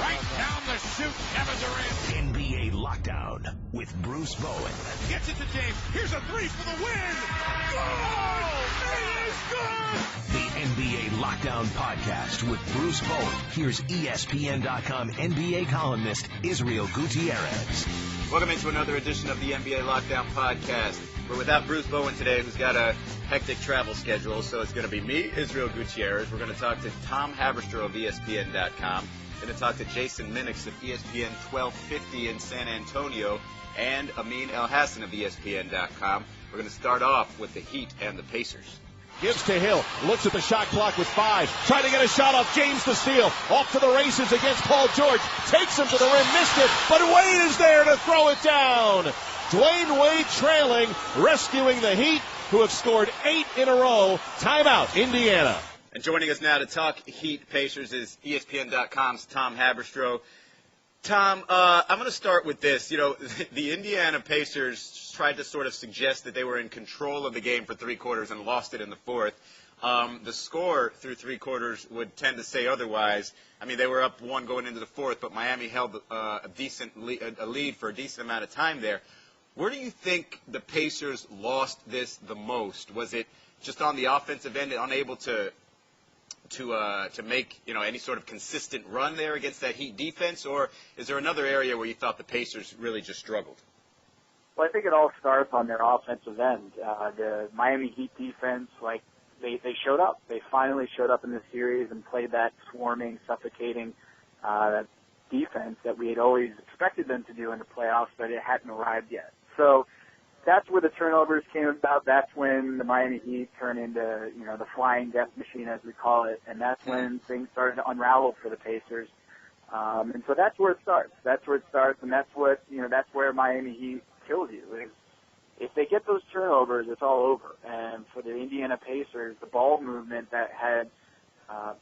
Right down the chute, Kevin Durant. NBA Lockdown with Bruce Bowen. Gets it to James. Here's a three for the win. Good! It is good! The NBA Lockdown podcast with Bruce Bowen. Here's ESPN.com NBA columnist Israel Gutierrez. Welcome into another edition of the NBA Lockdown podcast. We're without Bruce Bowen today, who's got a hectic travel schedule, so it's going to be me, Israel Gutierrez. We're going to talk to Tom Haberstroh of ESPN.com. Going to talk to Jason Minnix of ESPN 1250 in San Antonio and Amin Elhassan of ESPN.com. We're going to start off with the Heat and the Pacers. Gives to Hill, looks at the shot clock with 5, trying to get a shot off James to steal, off to the races against Paul George, takes him to the rim, missed it, but Wade is there to throw it down. Dwayne Wade trailing, rescuing the Heat, who have scored 8 in a row. Timeout, Indiana. And joining us now to talk Heat Pacers is ESPN.com's Tom Haberstroh. Tom, I'm going to start with this. You know, the Indiana Pacers tried to sort of suggest that they were in control of the game for 3 quarters and lost it in the fourth. The score through 3 quarters would tend to say otherwise. I mean, they were up 1 going into the fourth, but Miami held a lead for a decent amount of time there. Where do you think the Pacers lost this the most? Was it just on the offensive end, unable to make, you know, any sort of consistent run there against that Heat defense, or is there another area where you thought the Pacers really just struggled? Well, I think it all starts on their offensive end. The Miami Heat defense, they showed up. They finally showed up in this series and played that swarming, suffocating defense that we had always expected them to do in the playoffs, but it hadn't arrived yet. So that's where the turnovers came about. That's when the Miami Heat turned into, you know, the flying death machine, as we call it, and that's when things started to unravel for the Pacers. And so that's where it starts. That's where it starts, and that's what, you know, that's where Miami Heat kills you. If they get those turnovers, it's all over. And for the Indiana Pacers, the ball movement that had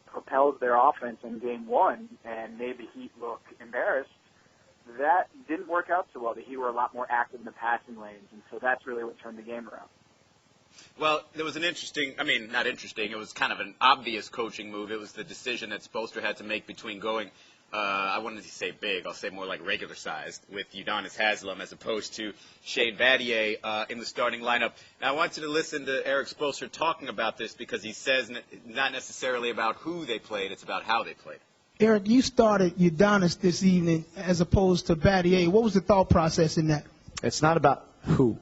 propelled their offense in Game 1 and made the Heat look embarrassed, that didn't work out so well. The Heat were a lot more active in the passing lanes, and so that's really what turned the game around. Well, there was an not interesting, it was kind of an obvious coaching move. It was the decision that Spoelstra had to make between going, I wanted to say big, I'll say more like regular sized, with Udonis Haslem as opposed to Shane Battier in the starting lineup. Now, I want you to listen to Eric Spoelstra talking about this because he says not necessarily about who they played, it's about how they played. Eric, you started Udonis this evening as opposed to Battier. What was the thought process in that? It's not about who.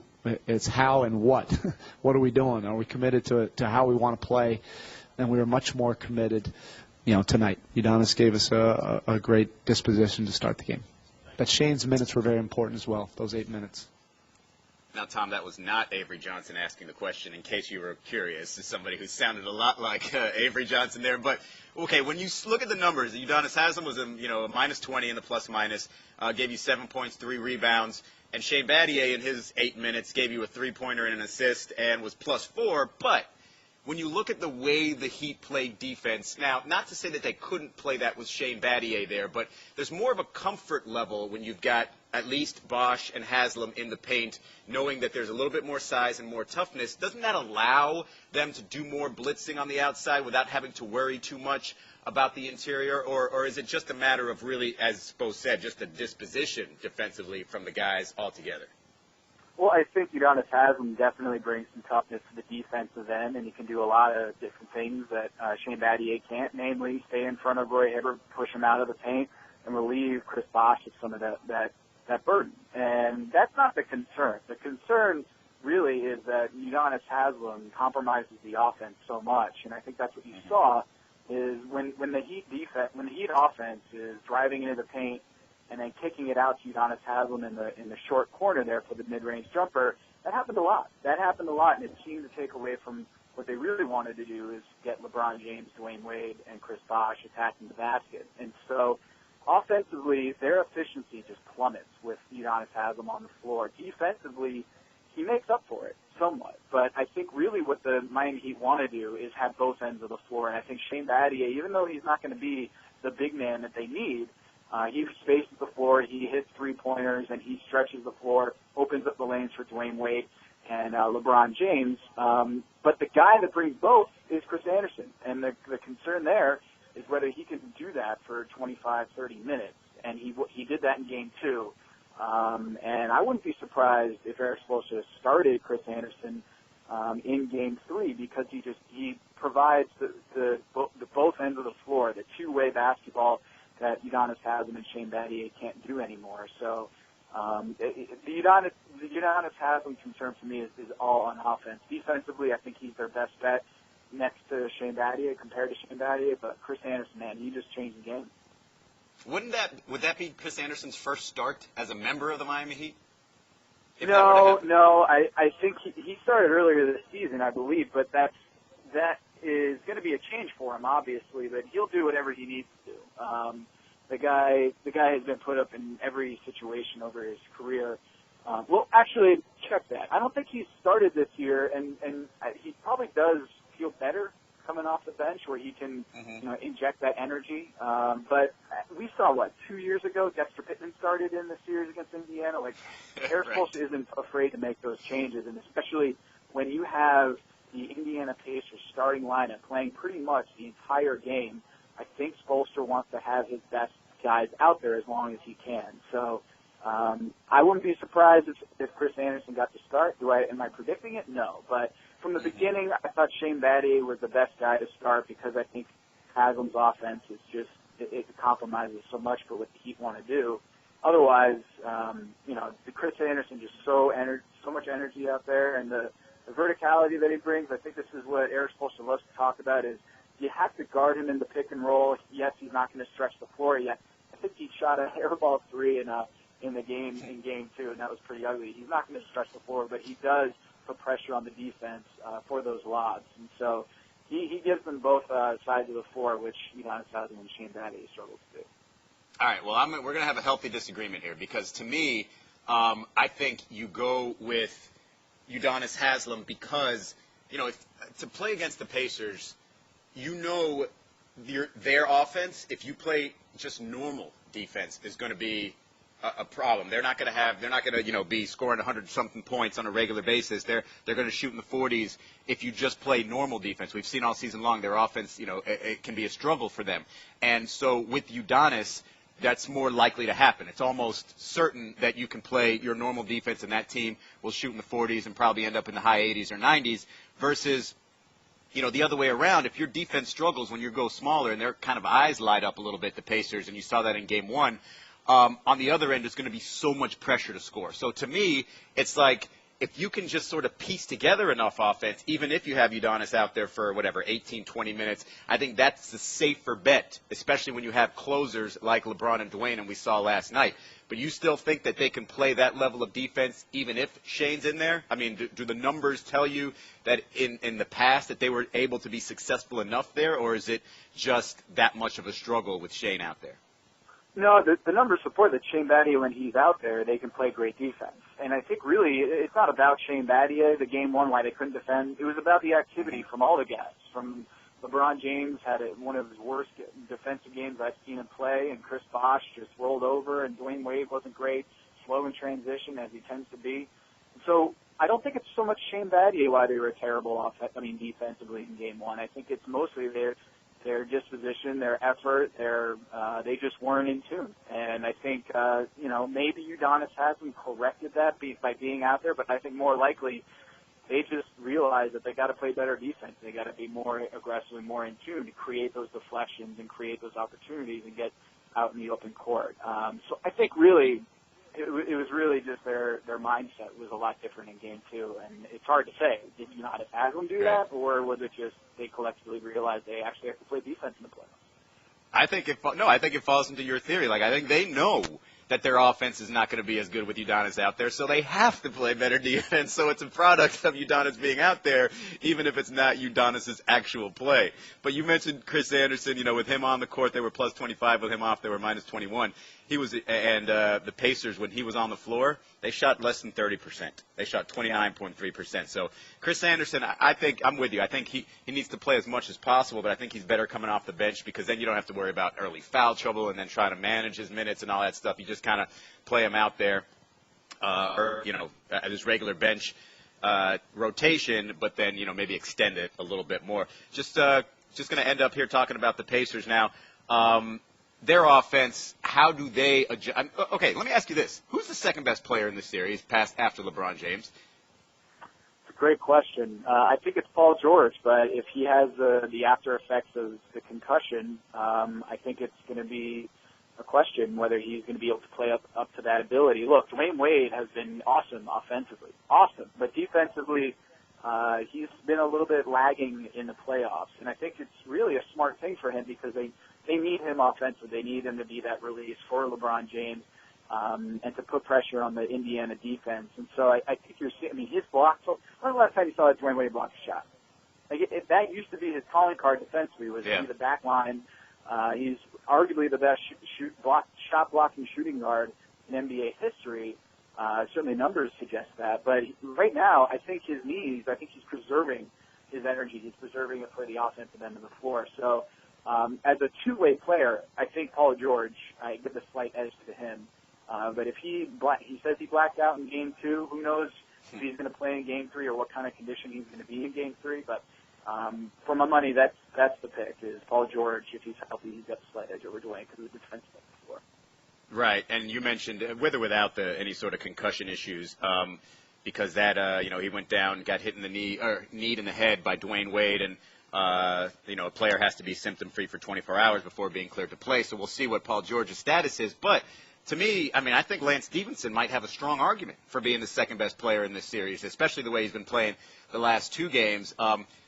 It's how and what. What are we doing? Are we committed to how we want to play? And we were much more committed, you know, tonight. Udonis gave us a great disposition to start the game. But Shane's minutes were very important as well, those 8 minutes. Now, Tom, that was not Avery Johnson asking the question, in case you were curious. As somebody who sounded a lot like Avery Johnson there. But, okay, when you look at the numbers, Udonis Haslem was a minus 20 in the plus-minus, gave you 7 points, 3 rebounds. And Shane Battier, in his 8 minutes, gave you a 3-pointer and an assist and was plus 4. But when you look at the way the Heat played defense, now, not to say that they couldn't play that with Shane Battier there, but there's more of a comfort level when you've got at least Bosch and Haslem in the paint, knowing that there's a little bit more size and more toughness. Doesn't that allow them to do more blitzing on the outside without having to worry too much about the interior? Or is it just a matter of really, as Spo said, just a disposition defensively from the guys altogether? Well, I think Udonis Haslem definitely brings some toughness to the defensive end, and he can do a lot of different things that Shane Battier can't, namely stay in front of Roy Hibbert, push him out of the paint, and relieve Chris Bosh of some of that burden. And that's not the concern. The concern really is that Udonis Haslem compromises the offense so much, and I think that's what you saw is when the Heat offense is driving into the paint and then kicking it out to Udonis Haslem in the short corner there for the mid-range jumper, that happened a lot. And it seemed to take away from what they really wanted to do is get LeBron James, Dwayne Wade, and Chris Bosh attacking the basket. And so offensively, their efficiency just plummets with Udonis Haslem on the floor. Defensively, he makes up for it somewhat. But I think really what the Miami Heat want to do is have both ends of the floor. And I think Shane Battier, even though he's not going to be the big man that they need, he spaces the floor, he hits three-pointers, and he stretches the floor, opens up the lanes for Dwayne Wade and LeBron James. But the guy that brings both is Chris Anderson. And the concern there is whether he can do that for 25, 30 minutes. And he did that in Game 2. And I wouldn't be surprised if Erik Spoelstra started Chris Anderson in Game 3 because he provides the both ends of the floor, the two-way basketball that Udonis Haslem and Shane Battier can't do anymore. So the Udonis Haslem concern for me is all on offense. Defensively, I think he's their best bet next to Shane Battier, compared to Shane Battier. But Chris Anderson, man, he just changed the game. Would that be Chris Anderson's first start as a member of the Miami Heat? No. I think he started earlier this season, I believe, but that is going to be a change for him, obviously. But he'll do whatever he needs to do. The guy has been put up in every situation over his career. Well, actually, check that. I don't think he's started this year, and he probably does feel better coming off the bench where he can inject that energy. But we saw, 2 years ago, Dexter Pittman started in the series against Indiana. Erik Spoelstra isn't afraid to make those changes, and especially when you have the Indiana Pacers starting lineup playing pretty much the entire game, I think Spoelstra wants to have his best guys out there as long as he can. So I wouldn't be surprised if Chris Anderson got to start. Am I predicting it? No. But from the beginning, I thought Shane Battier was the best guy to start because I think Haslam's offense is just it compromises so much for what the Heat want to do. Otherwise, the Chris Anderson just so much energy out there, and the verticality that he brings. I think this is what Erik Spoelstra loves to talk about is you have to guard him in the pick and roll. Yes, he's not going to stretch the floor yet. I think he shot a hairball three in the game in Game 2, and that was pretty ugly. He's not going to stretch the floor, but he does put pressure on the defense for those lobs. And so he gives them both sides of the floor, which Udonis Haslem and Shane Battier struggle to do. All right, well, we're going to have a healthy disagreement here because to me, I think you go with Udonis Haslem because, to play against the Pacers, their offense, if you play just normal defense, is going to be a problem. They're not going to be scoring 100-something points on a regular basis. They're going to shoot in the 40s if you just play normal defense. We've seen all season long their offense, it can be a struggle for them. And so with Udonis, that's more likely to happen. It's almost certain that you can play your normal defense and that team will shoot in the 40s and probably end up in the high 80s or 90s versus the other way around. If your defense struggles when you go smaller and their kind of eyes light up a little bit, the Pacers, and you saw that in Game 1, on the other end, there's going to be so much pressure to score. So to me, it's like if you can just sort of piece together enough offense, even if you have Udonis out there for, 18, 20 minutes, I think that's the safer bet, especially when you have closers like LeBron and Dwayne, and we saw last night. But you still think that they can play that level of defense even if Shane's in there? I mean, do the numbers tell you that in the past that they were able to be successful enough there, or is it just that much of a struggle with Shane out there? No, the numbers support that Shane Battier, when he's out there, they can play great defense. And I think really it's not about Shane Battier, the Game 1, why they couldn't defend. It was about the activity from all the guys. From LeBron James had one of his worst defensive games I've seen him play, and Chris Bosh just rolled over, and Dwayne Wade wasn't great, slow in transition as he tends to be. So I don't think it's so much Shane Battier why they were terrible defensively in Game 1. I think it's mostly their disposition, their effort, they just weren't in tune. And I think, maybe Udonis Haslem corrected that by being out there, but I think more likely they just realized that they got to play better defense. They got to be more aggressive and more in tune to create those deflections and create those opportunities and get out in the open court. So I think really it was really just their mindset was a lot different in Game 2, and it's hard to say. Did Udonis Haslem do that, or was it just they collectively realized they actually have to play defense in the playoffs? I think it falls into your theory. I think they know that their offense is not going to be as good with Udonis out there, so they have to play better defense. So it's a product of Udonis being out there, even if it's not Udonis's actual play. But you mentioned Chris Anderson. With him on the court, they were plus 25. With him off, they were minus 21. The Pacers, when he was on the floor, they shot less than 30%. They shot 29.3%. So Chris Anderson, I think I'm with you. I think he needs to play as much as possible, but I think he's better coming off the bench because then you don't have to worry about early foul trouble and then trying to manage his minutes and all that stuff. You just kind of play him out there, at his regular bench rotation, but then maybe extend it a little bit more. Just just going to end up here talking about the Pacers now. Their offense, how do they adjust? Okay, let me ask you this. Who's the second best player in the series after LeBron James? It's a great question. I think it's Paul George, but if he has the after effects of the concussion, I think it's going to be a question whether he's going to be able to play up to that ability. Look, Dwayne Wade has been awesome offensively. Awesome. But defensively, he's been a little bit lagging in the playoffs. And I think it's really a smart thing for him because they need him offensively. They need him to be that release for LeBron James and to put pressure on the Indiana defense. And so I think you're seeing, his blocks. When was the last time you saw Dwayne Wade block a shot? That used to be his calling card defensively, was be the back line. He's arguably the best shot-blocking shooting guard in NBA history. Certainly numbers suggest that. But right now, I think his knees, I think he's preserving his energy. He's preserving it for the offensive end of the floor. So as a two-way player, I think Paul George, I give a slight edge to him. But if he says he blacked out in Game 2, who knows if he's going to play in Game 3 or what kind of condition he's going to be in Game 3. But for my money, that's the pick, is Paul George. If he's healthy, he's got a slight edge over Dwayne because of the defense before. Right, and you mentioned with or without any sort of concussion issues, because that he went down, got hit in the knee in the head by Dwayne Wade, and a player has to be symptom-free for 24 hours before being cleared to play. So we'll see what Paul George's status is. But to me, I think Lance Stevenson might have a strong argument for being the second-best player in this series, especially the way he's been playing the last two games.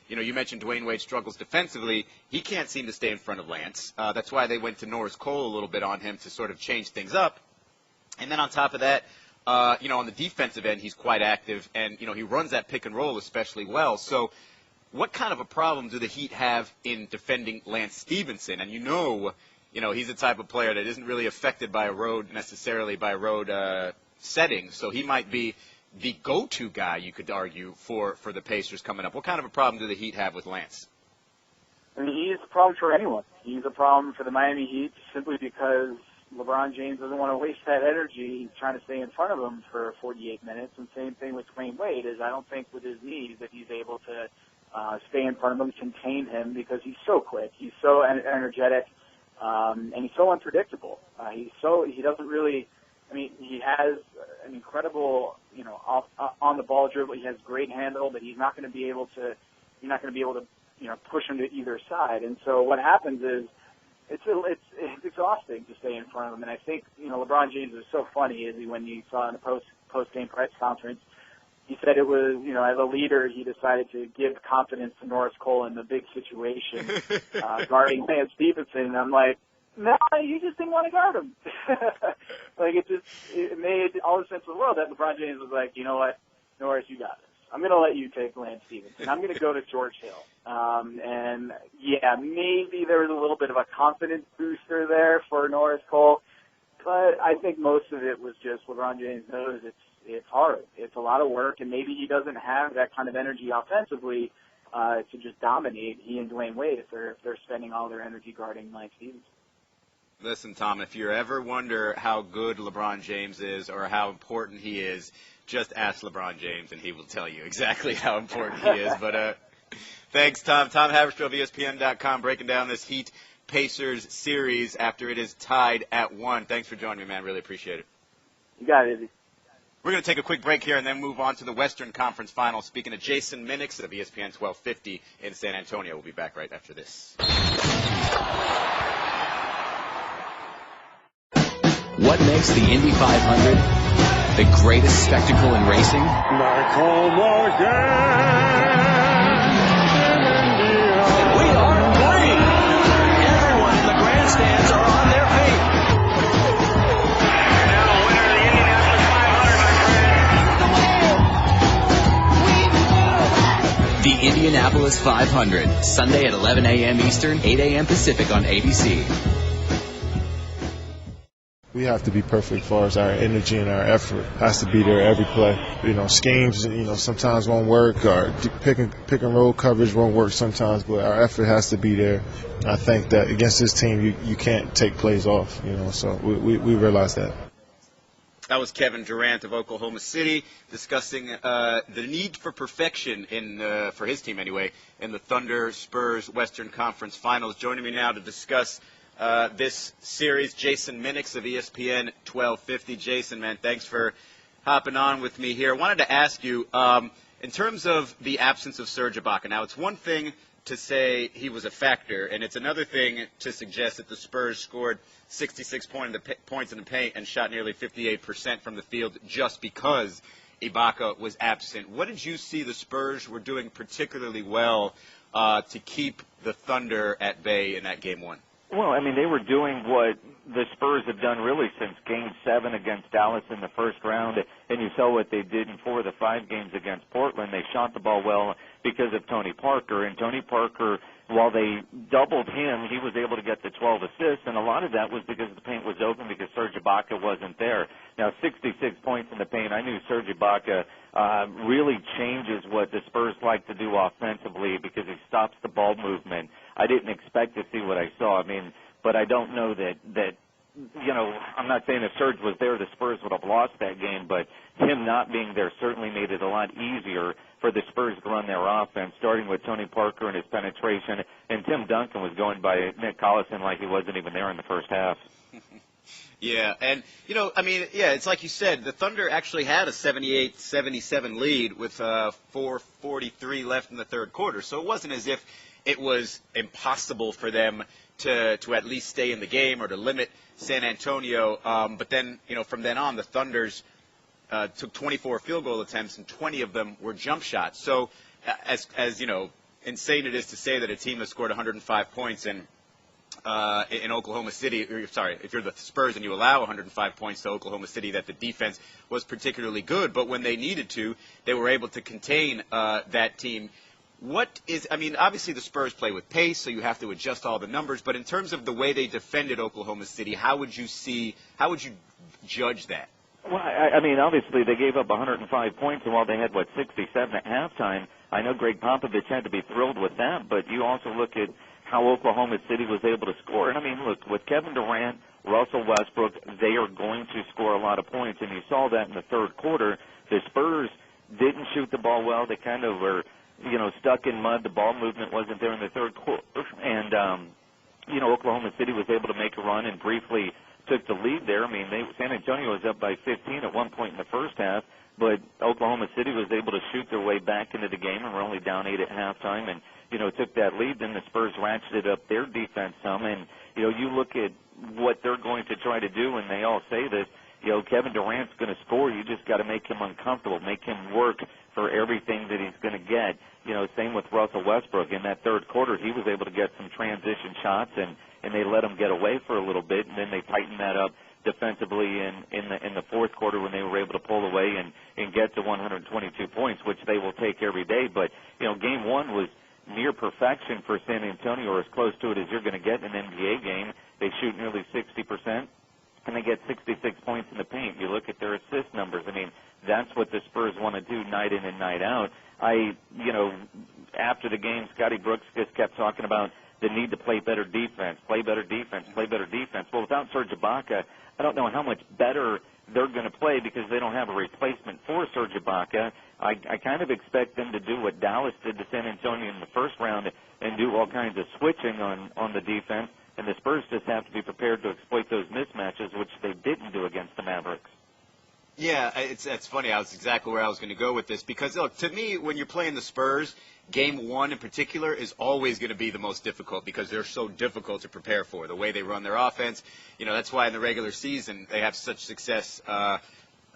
You mentioned Dwayne Wade struggles defensively. He can't seem to stay in front of Lance. That's why they went to Norris Cole a little bit on him to sort of change things up. And then on top of that, on the defensive end, he's quite active, and, he runs that pick and roll especially well. So what kind of a problem do the Heat have in defending Lance Stevenson? And he's the type of player that isn't really affected by a road setting, so he might be the go-to guy, you could argue, for the Pacers coming up. What kind of a problem do the Heat have with Lance? He's a problem for anyone. He's a problem for the Miami Heat simply because LeBron James doesn't want to waste that energy. He's trying to stay in front of him for 48 minutes. And same thing with Dwayne Wade, is I don't think with his knees that he's able to stay in front of him, contain him, because he's so quick. He's so energetic, and he's so unpredictable. He doesn't really. He has an incredible, on the ball dribble. He has great handle, but he's not going to be able to. You're not going to be able to, push him to either side. And so what happens is, it's exhausting to stay in front of him. And I think, LeBron James is so funny, when you saw in the post game press conference, he said it was, as a leader, he decided to give confidence to Norris Cole in the big situation, guarding Lance Stevenson. And I'm like, no, you just didn't want to guard him. It made all the sense in the world that LeBron James was like, you know what, Norris, you got this. I'm going to let you take Lance Stevenson. I'm going to go to George Hill. Maybe there was a little bit of a confidence booster there for Norris Cole, but I think most of it was just LeBron James knows it's hard. It's a lot of work, and maybe he doesn't have that kind of energy offensively to just dominate he and Dwayne Wade if they're spending all their energy guarding Lance Stevenson. Listen, Tom, if you ever wonder how good LeBron James is or how important he is, just ask LeBron James, and he will tell you exactly how important he is. But thanks, Tom. Tom Haberstroh of ESPN.com breaking down this Heat-Pacers series after it is tied at 1. Thanks for joining me, man. Really appreciate it. You got it, Izzy. We're going to take a quick break here and then move on to the Western Conference Finals. Speaking to Jason Minnix of ESPN 1250 in San Antonio. We'll be back right after this. What makes the Indy 500 the greatest spectacle in racing? Michael Morgan. We are playing. Everyone in the grandstands are on their feet. Now the winner of the Indianapolis 500, my friend. The Indianapolis 500, Sunday at 11 a.m. Eastern, 8 a.m. Pacific on ABC. We have to be perfect as far as our energy and our effort has to be there every play. Schemes, sometimes won't work, or pick and roll coverage won't work sometimes, but our effort has to be there. I think that against this team, you can't take plays off, so we realize that. That was Kevin Durant of Oklahoma City discussing the need for perfection for his team anyway, in the Thunder Spurs Western Conference Finals. Joining me now to discuss this series, Jason Minnix of ESPN 1250. Jason, man, thanks for hopping on with me here. I wanted to ask you, in terms of the absence of Serge Ibaka, now it's one thing to say he was a factor, and it's another thing to suggest that the Spurs scored 66 points in the paint and shot nearly 58% from the field just because Ibaka was absent. What did you see the Spurs were doing particularly well to keep the Thunder at bay in that Game 1? Well, I mean, they were doing what the Spurs have done really since Game 7 against Dallas in the first round, and you saw what they did in 4 of the 5 games against Portland. They shot the ball well because of Tony Parker, and Tony Parker, while they doubled him, he was able to get the 12 assists, and a lot of that was because the paint was open because Serge Ibaka wasn't there. Now, 66 points in the paint, I knew Serge Ibaka really changes what the Spurs like to do offensively because he stops the ball movement. I didn't expect to see what I saw. I mean, but I don't know that I'm not saying if Serge was there, the Spurs would have lost that game, but him not being there certainly made it a lot easier for the Spurs to run their offense, starting with Tony Parker and his penetration, and Tim Duncan was going by Nick Collison like he wasn't even there in the first half. Yeah, and, it's like you said, the Thunder actually had a 78-77 lead with 4:43 left in the third quarter, so it wasn't as if it was impossible for them to at least stay in the game or to limit San Antonio. But then, from then on, the Thunders took 24 field goal attempts, and 20 of them were jump shots. So, as insane it is to say that a team has scored 105 points in Oklahoma City, if you're the Spurs and you allow 105 points to Oklahoma City, that the defense was particularly good. But when they needed to, they were able to contain that team. Obviously the Spurs play with pace, so you have to adjust all the numbers. But in terms of the way they defended Oklahoma City, how would you judge that? Well, obviously they gave up 105 points, and while they had, 67 at halftime, I know Greg Popovich had to be thrilled with that, but you also look at how Oklahoma City was able to score. And, look, with Kevin Durant, Russell Westbrook, they are going to score a lot of points, and you saw that in the third quarter. The Spurs didn't shoot the ball well. They kind of were stuck in mud. The ball movement wasn't there in the third quarter. And, Oklahoma City was able to make a run and briefly took the lead there. San Antonio was up by 15 at one point in the first half, but Oklahoma City was able to shoot their way back into the game and were only down 8 at halftime and, took that lead. Then the Spurs ratcheted up their defense some. And, you look at what they're going to try to do, and they all say this, Kevin Durant's going to score. You just got to make him uncomfortable, make him work for everything that he's going to get. Same with Russell Westbrook. In that third quarter, he was able to get some transition shots, and they let him get away for a little bit, and then they tightened that up defensively in the fourth quarter when they were able to pull away and get to 122 points, which they will take every day. But, Game 1 was near perfection for San Antonio, or as close to it as you're going to get in an NBA game. They shoot nearly 60%. And they get 66 points in the paint. You look at their assist numbers. That's what the Spurs want to do night in and night out. After the game, Scotty Brooks just kept talking about the need to play better defense, play better defense, play better defense. Well, without Serge Ibaka, I don't know how much better they're going to play because they don't have a replacement for Serge Ibaka. I kind of expect them to do what Dallas did to San Antonio in the first round and do all kinds of switching on the defense. And the Spurs just have to be prepared to exploit those mismatches, which they didn't do against the Mavericks. Yeah, it's funny. That's exactly where I was going to go with this. Because, look, to me, when you're playing the Spurs, Game 1 in particular is always going to be the most difficult because they're so difficult to prepare for. The way they run their offense, that's why in the regular season they have such success,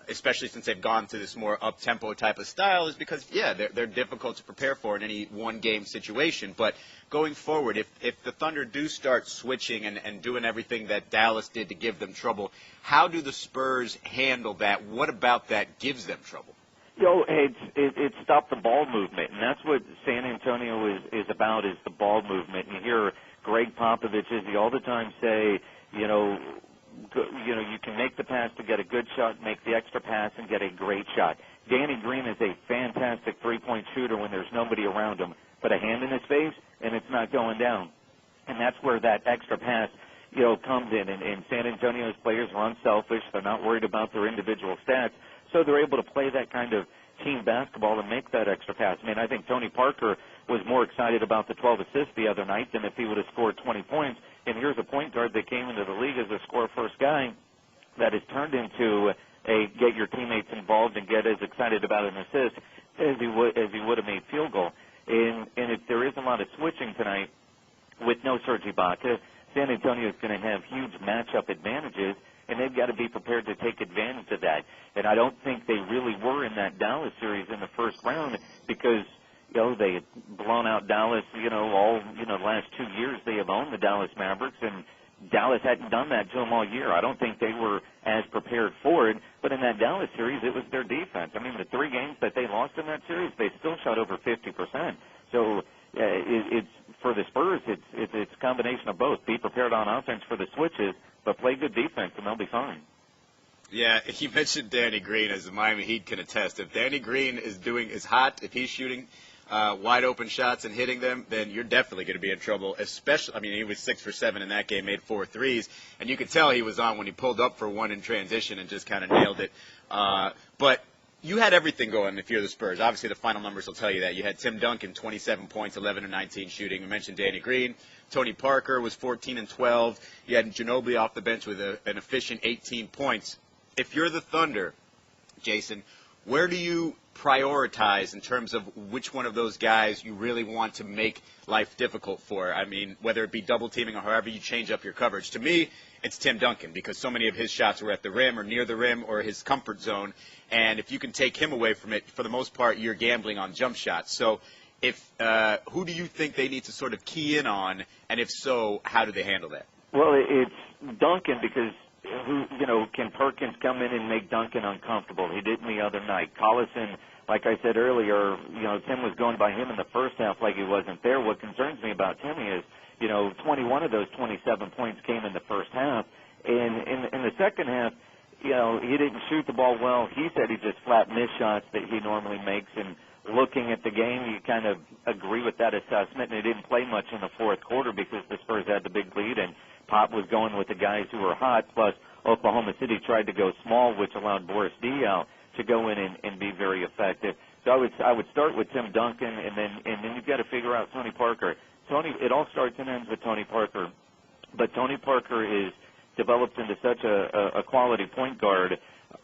especially since they've gone to this more up-tempo type of style, is because, they're difficult to prepare for in any one-game situation. But going forward, if the Thunder do start switching and doing everything that Dallas did to give them trouble, how do the Spurs handle that? What about that gives them trouble? It stopped the ball movement, and that's what San Antonio is about, is the ball movement. And you hear Greg Popovich, he all the time say, you can make the pass to get a good shot, make the extra pass, and get a great shot. Danny Green is a fantastic three-point shooter when there's nobody around him. Put a hand in his face, and it's not going down. And that's where that extra pass comes in, and San Antonio's players are unselfish. They're not worried about their individual stats, so they're able to play that kind of team basketball and make that extra pass. I mean, I think Tony Parker was more excited about the 12 assists the other night than if he would have scored 20 points. And here's a point guard that came into the league as a score-first guy that has turned into a get your teammates involved and get as excited about an assist as he would have made field goal. And if there is a lot of switching tonight with no Serge Ibaka, San Antonio is going to have huge matchup advantages, and they've got to be prepared to take advantage of that. And I don't think they really were in that Dallas series in the first round because, they had blown out Dallas, the last 2 years they have owned the Dallas Mavericks, and Dallas hadn't done that to them all year. I don't think they were as prepared for it, but in that Dallas series, it was their defense. I mean, the 3 games that they lost in that series, they still shot over 50%. So it's for the Spurs, it's a combination of both. Be prepared on offense for the switches, but play good defense, and they'll be fine. Yeah, you mentioned Danny Green, as the Miami Heat can attest. If Danny Green is hot, if he's shooting wide open shots and hitting them, then you're definitely going to be in trouble. Especially, I mean, he was 6 for 7 in that game, made 4 threes, and you could tell he was on when he pulled up for one in transition and just kind of nailed it. But you had everything going if you're the Spurs. Obviously, the final numbers will tell you that. You had Tim Duncan, 27 points, 11 and 19 shooting. We mentioned Danny Green. Tony Parker was 14 and 12. You had Ginobili off the bench with an efficient 18 points. If you're the Thunder, Jason, where do you prioritize in terms of which one of those guys you really want to make life difficult for? I mean, whether it be double teaming or however you change up your coverage. To me, it's Tim Duncan because so many of his shots were at the rim or near the rim or his comfort zone. And if you can take him away from it, for the most part, you're gambling on jump shots. So who do you think they need to sort of key in on? And if so, how do they handle that? Well, it's Duncan because can Perkins come in and make Duncan uncomfortable? He didn't the other night. Collison, like I said earlier, Tim was going by him in the first half like he wasn't there. What concerns me about Timmy is, 21 of those 27 points came in the first half. And in the second half, he didn't shoot the ball well. He said he just flat missed shots that he normally makes. And looking at the game, you kind of agree with that assessment. And he didn't play much in the fourth quarter because the Spurs had the big lead and Pop was going with the guys who were hot, plus Oklahoma City tried to go small, which allowed Boris Diaw to go in and be very effective. So I would start with Tim Duncan, and then you've got to figure out Tony Parker. It all starts and ends with Tony Parker, but Tony Parker is developed into such a quality point guard,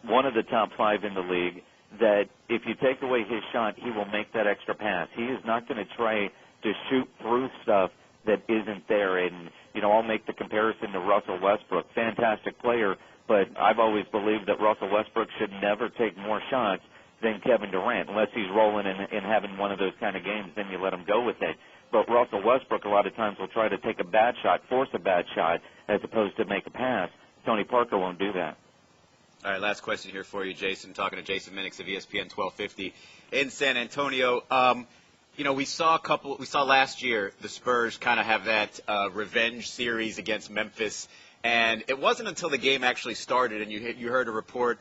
one of the top 5 in the league, that if you take away his shot, he will make that extra pass. He is not going to try to shoot through stuff that isn't there. And, I'll make the comparison to Russell Westbrook. Fantastic player, but I've always believed that Russell Westbrook should never take more shots than Kevin Durant. Unless he's rolling and having one of those kind of games, then you let him go with it. But Russell Westbrook a lot of times will try to take a bad shot, force a bad shot, as opposed to make a pass. Tony Parker won't do that. All right, last question here for you, Jason. Talking to Jason Minnix of ESPN 1250 in San Antonio. We saw last year the Spurs kind of have that revenge series against Memphis, and it wasn't until the game actually started and you heard a report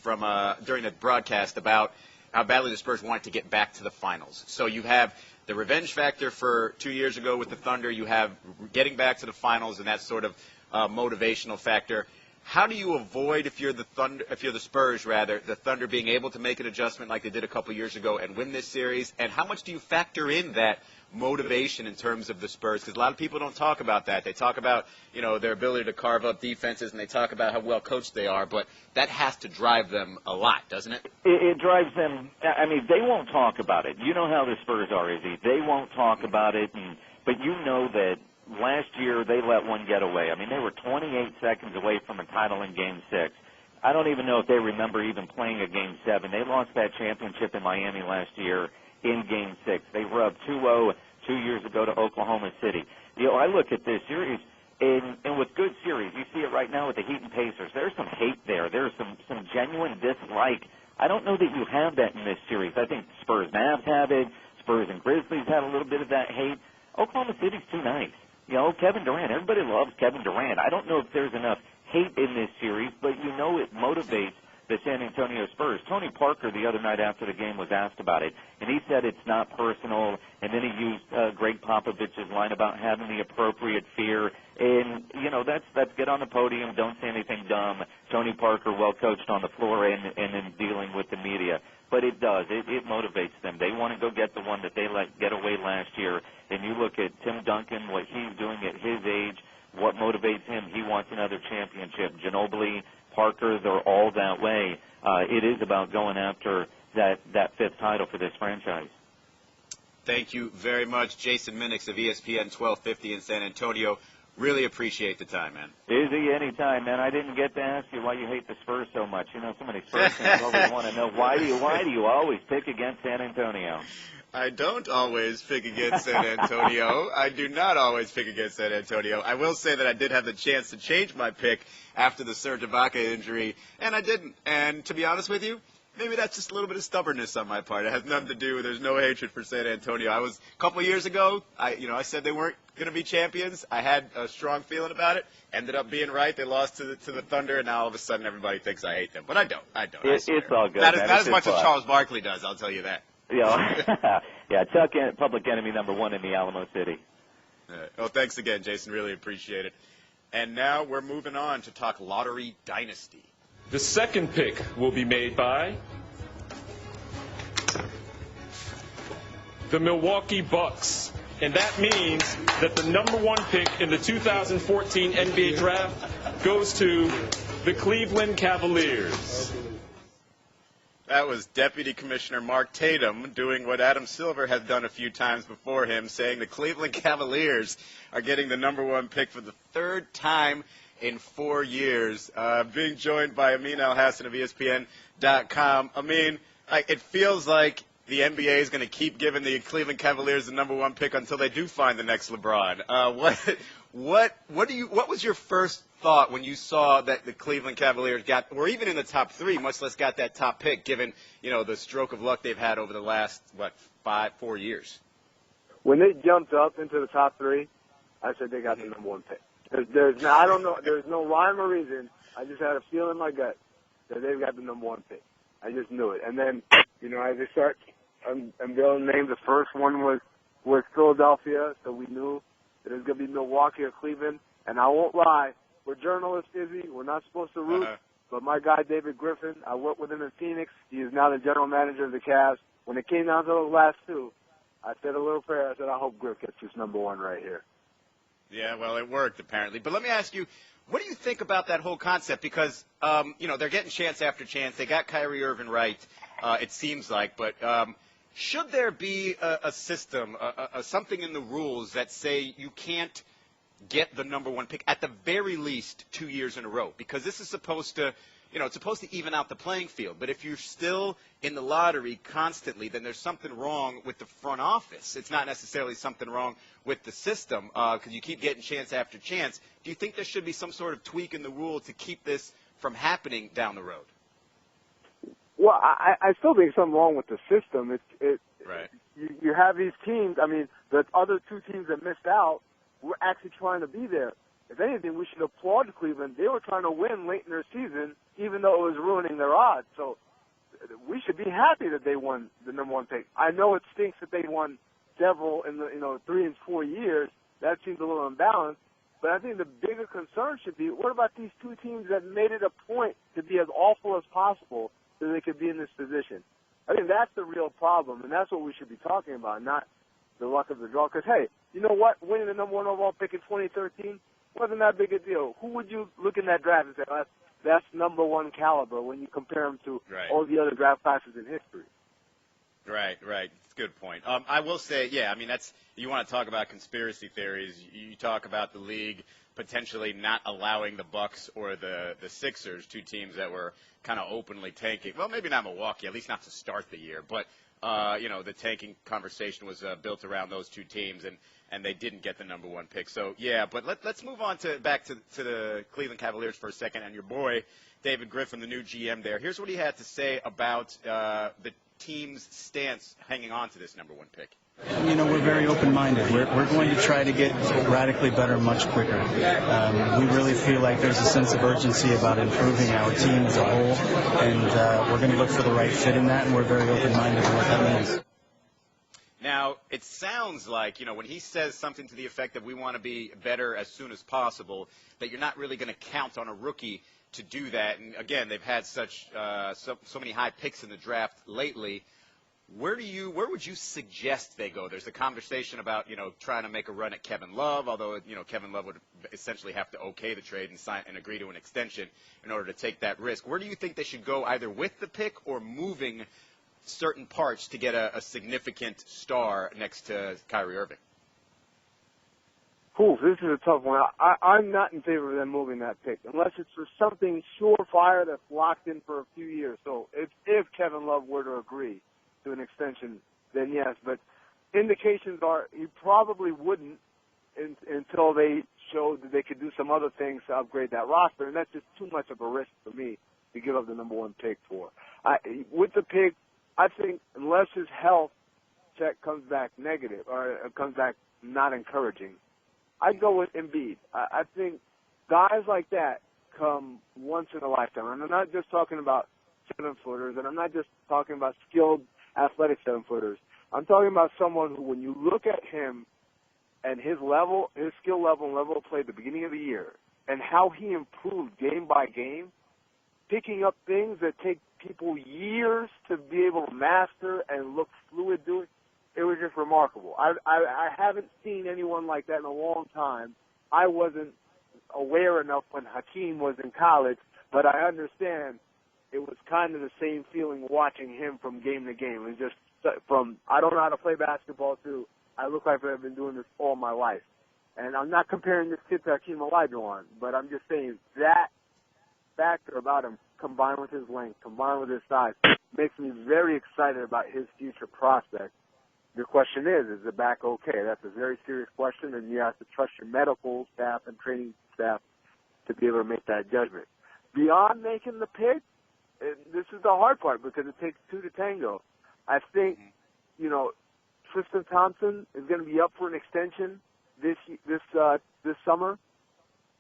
from during the broadcast about how badly the Spurs wanted to get back to the finals. So you have the revenge factor for 2 years ago with the Thunder. You have getting back to the finals and that sort of motivational factor. How do you avoid, if you're the Spurs, the Thunder being able to make an adjustment like they did a couple years ago and win this series? And how much do you factor in that motivation in terms of the Spurs? Because a lot of people don't talk about that. They talk about, their ability to carve up defenses, and they talk about how well coached they are. But that has to drive them a lot, doesn't it? It drives them. I mean, they won't talk about it. You know how the Spurs are, Izzy. They won't talk about it, but you know that last year they let one get away. I mean, they were 28 seconds away from a title in Game 6. I don't even know if they remember even playing a Game 7. They lost that championship in Miami last year in Game 6. They were up 2-0 2 years ago to Oklahoma City. I look at this series, and with good series, you see it right now with the Heat and Pacers. There's some hate there. There's some genuine dislike. I don't know that you have that in this series. I think Spurs Mavs have it. Spurs and Grizzlies have a little bit of that hate. Oklahoma City's too nice. Kevin Durant, everybody loves Kevin Durant. I don't know if there's enough hate in this series, but it motivates the San Antonio Spurs. Tony Parker the other night after the game was asked about it, and he said it's not personal, and then he used Greg Popovich's line about having the appropriate fear. And, that's get on the podium, don't say anything dumb. Tony Parker, well coached on the floor and in dealing with the media. But it does. It motivates them. They want to go get the one that they let get away last year. And you look at Tim Duncan, what he's doing at his age, what motivates him. He wants another championship. Ginobili, Parker, they're all that way. It is about going after that fifth title for this franchise. Thank you very much, Jason Minnix of ESPN 1250 in San Antonio. Really appreciate the time, man. Izzy, anytime, man. I didn't get to ask you why you hate the Spurs so much. So many Spurs fans always want to know why do you always pick against San Antonio? I don't always pick against San Antonio. I do not always pick against San Antonio. I will say that I did have the chance to change my pick after the Serge Ibaka injury, and I didn't. And to be honest with you, maybe that's just a little bit of stubbornness on my part. It has nothing to do with, there's no hatred for San Antonio. A couple of years ago, I said they weren't going to be champions. I had a strong feeling about it. Ended up being right. They lost to the Thunder, and now all of a sudden everybody thinks I hate them. But I don't. It's all good. Not as much as Charles Barkley does, I'll tell you that. Yeah, Chuck, public enemy number one in the Alamo City. Well, thanks again, Jason. Really appreciate it. And now we're moving on to talk Lottery Dynasty. The second pick will be made by the Milwaukee Bucks. And that means that the number one pick in the 2014 NBA Draft goes to the Cleveland Cavaliers. That was Deputy Commissioner Mark Tatum doing what Adam Silver has done a few times before him, saying the Cleveland Cavaliers are getting the number one pick for the third time in 4 years. Being joined by Amin Elhassan of ESPN.com. Amin, it feels like the NBA is going to keep giving the Cleveland Cavaliers the number one pick until they do find the next LeBron. What was your first thought when you saw that the Cleveland Cavaliers or even in the top three, much less got that top pick, given the stroke of luck they've had over the last 4 years? When they jumped up into the top three, I said they got the number one pick. There's no rhyme or reason. I just had a feel in my gut that they've got the number one pick. I just knew it. And then, as they start unveiling names, the first one was Philadelphia, so we knew that it was going to be Milwaukee or Cleveland. And I won't lie, we're journalists, Izzy. We're not supposed to root. But my guy, David Griffin, I worked with him in Phoenix. He is now the general manager of the Cavs. When it came down to those last two, I said a little prayer. I said, I hope Griff gets his number one right here. Yeah, well, it worked, apparently. But let me ask you, what do you think about that whole concept? Because, they're getting chance after chance. They got Kyrie Irving right, it seems like. But should there be a system, something in the rules that say you can't get the number one pick at the very least 2 years in a row? Because this is supposed to, it's supposed to even out the playing field. But if you're still in the lottery constantly, then there's something wrong with the front office. It's not necessarily something wrong with the system because you keep getting chance after chance. Do you think there should be some sort of tweak in the rule to keep this from happening down the road? Well, I still think something wrong with the system. Right. You have these teams. I mean, the other two teams that missed out were actually trying to be there. If anything, we should applaud Cleveland. They were trying to win late in their season, even though it was ruining their odds. So we should be happy that they won the number one pick. I know it stinks that they won several in the 3 and 4 years. That seems a little imbalanced. But I think the bigger concern should be, what about these two teams that made it a point to be as awful as possible so they could be in this position? I think that's the real problem, and that's what we should be talking about, not the luck of the draw. Because, hey, you know what? Winning the number one overall pick in 2013 wasn't that big a deal. Who would you look in that draft and say, that's number one caliber when you compare them to all the other draft classes in history? Right. It's a good point. I will say, you want to talk about conspiracy theories. You talk about the league potentially not allowing the Bucks or the Sixers, two teams that were kind of openly tanking. Well, maybe not Milwaukee, at least not to start the year. But, the tanking conversation was built around those two teams, and they didn't get the number one pick. So, yeah, but let's move on back to the Cleveland Cavaliers for a second. And your boy, David Griffin, the new GM there. Here's what he had to say about the team's stance hanging on to this number one pick. You know, we're very open-minded. We're going to try to get radically better much quicker. We really feel like there's a sense of urgency about improving our team as a whole, and we're going to look for the right fit in that, and we're very open-minded in what that means. Now, it sounds like, when he says something to the effect that we want to be better as soon as possible, that you're not really going to count on a rookie to do that. And, again, they've had so many high picks in the draft lately. Where would you suggest they go? There's a conversation about, trying to make a run at Kevin Love, although, Kevin Love would essentially have to okay the trade and agree to an extension in order to take that risk. Where do you think they should go, either with the pick or moving certain parts to get a significant star next to Kyrie Irving? Ooh, this is a tough one. I'm not in favor of them moving that pick unless it's for something surefire that's locked in for a few years. So if Kevin Love were to agree to an extension, then yes. But indications are he probably wouldn't until they showed that they could do some other things to upgrade that roster, and that's just too much of a risk for me to give up the number one pick for. With the pick, I think unless his health check comes back negative or comes back not encouraging, I'd go with Embiid. I think guys like that come once in a lifetime. And I'm not just talking about 7-footers, and I'm not just talking about skilled athletic 7-footers. I'm talking about someone who, when you look at him and his level, his skill level and level of play at the beginning of the year, and how he improved game by game, picking up things that take people years to be able to master and look fluid doing, it was just remarkable. I haven't seen anyone like that in a long time. I wasn't aware enough when Hakeem was in college, but I understand it was kind of the same feeling watching him from game to game. It was just from, I don't know how to play basketball, to I look like I've been doing this all my life. And I'm not comparing this kid to Hakeem Olajuwon, but I'm just saying that factor about him, combined with his length, combined with his size, makes me very excited about his future prospects. The question is the back okay? That's a very serious question, and you have to trust your medical staff and training staff to be able to make that judgment. Beyond making the pick, this is the hard part because it takes two to tango. I think, Tristan Thompson is going to be up for an extension this summer.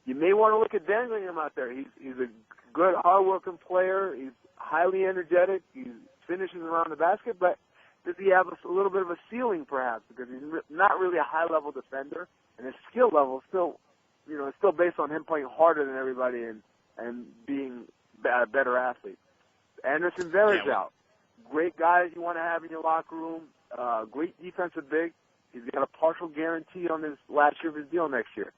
You may want to look at dangling him out there. He's a good, hard-working player. He's highly energetic. He finishes around the basket, but does he have a little bit of a ceiling, perhaps, because he's not really a high-level defender, and his skill level is still, is still based on him playing harder than everybody and being a better athlete. Anderson Vera's out. Great guys you want to have in your locker room. Great defensive big. He's got a partial guarantee on his last year of his deal next year.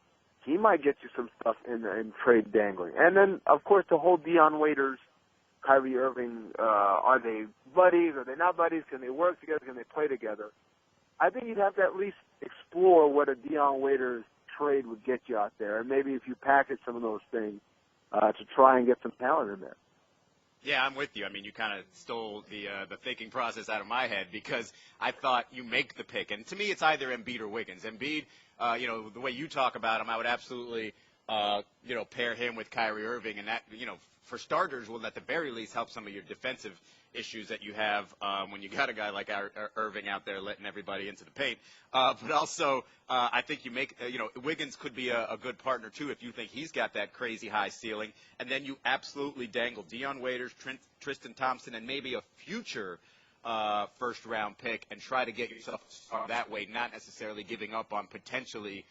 He might get you some stuff in trade dangling. And then, of course, the whole Dion Waiters, Kyrie Irving, are they buddies? Are they not buddies? Can they work together? Can they play together? I think you'd have to at least explore what a Dion Waiters trade would get you out there. And maybe if you package some of those things to try and get some talent in there. Yeah, I'm with you. I mean, you kind of stole the thinking process out of my head because I thought you make the pick. And to me, it's either Embiid or Wiggins. Embiid, the way you talk about him, I would absolutely, pair him with Kyrie Irving. And that, for starters, will at the very least help some of your defensive issues that you have when you got a guy like Irving out there letting everybody into the paint. But also, I think you make, Wiggins could be a good partner, too, if you think he's got that crazy high ceiling. And then you absolutely dangle Dion Waiters, Tristan Thompson, and maybe a future first-round pick and try to get yourself that way, not necessarily giving up on potentially,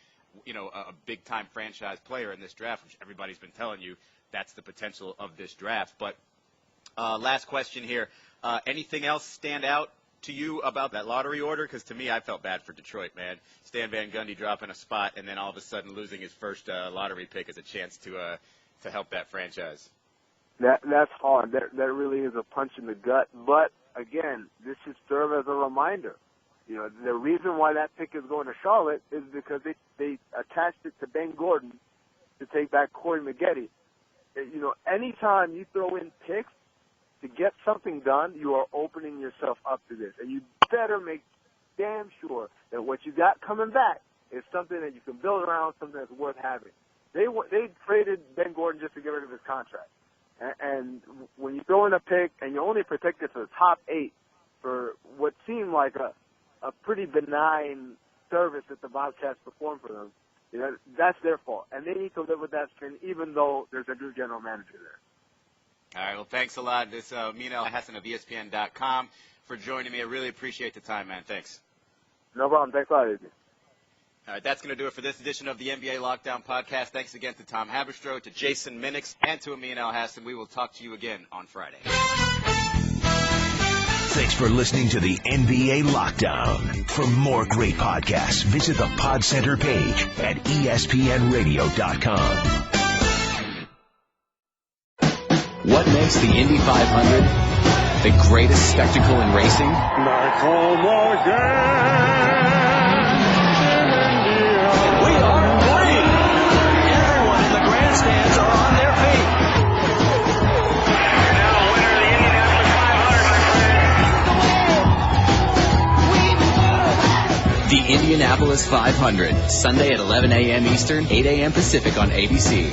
a big-time franchise player in this draft, which everybody's been telling you that's the potential of this draft. But last question here. Anything else stand out to you about that lottery order? Because to me, I felt bad for Detroit, man. Stan Van Gundy dropping a spot and then all of a sudden losing his first lottery pick as a chance to help that franchise. That's hard. That really is a punch in the gut. But, again, this should serve as a reminder. The reason why that pick is going to Charlotte is because they attached it to Ben Gordon to take back Corey Maggette. Anytime you throw in picks to get something done, you are opening yourself up to this. And you better make damn sure that what you got coming back is something that you can build around, something that's worth having. They traded Ben Gordon just to get rid of his contract. And when you throw in a pick and you only protect it for the top 8 for what seemed like a a pretty benign service that the Bobcats perform for them. You know, that's their fault, and they need to live with that spin, even though there's a new general manager there. All right, well, thanks a lot. This is Amin Elhassan of ESPN.com for joining me. I really appreciate the time, man. Thanks. No problem. Thanks a lot, Izzy. All right, that's going to do it for this edition of the NBA Lockdown Podcast. Thanks again to Tom Haberstroh, to Jason Minnix, and to Amin Elhassan. We will talk to you again on Friday. Thanks for listening to the NBA Lockdown. For more great podcasts, visit the Pod Center page at ESPNradio.com. What makes the Indy 500 the greatest spectacle in racing? Back home again. We are playing. Everyone in the grandstands are on their feet. Now winner of the Indianapolis 500, my friend. The Indianapolis 500, Sunday at 11 a.m. Eastern, 8 a.m. Pacific on ABC.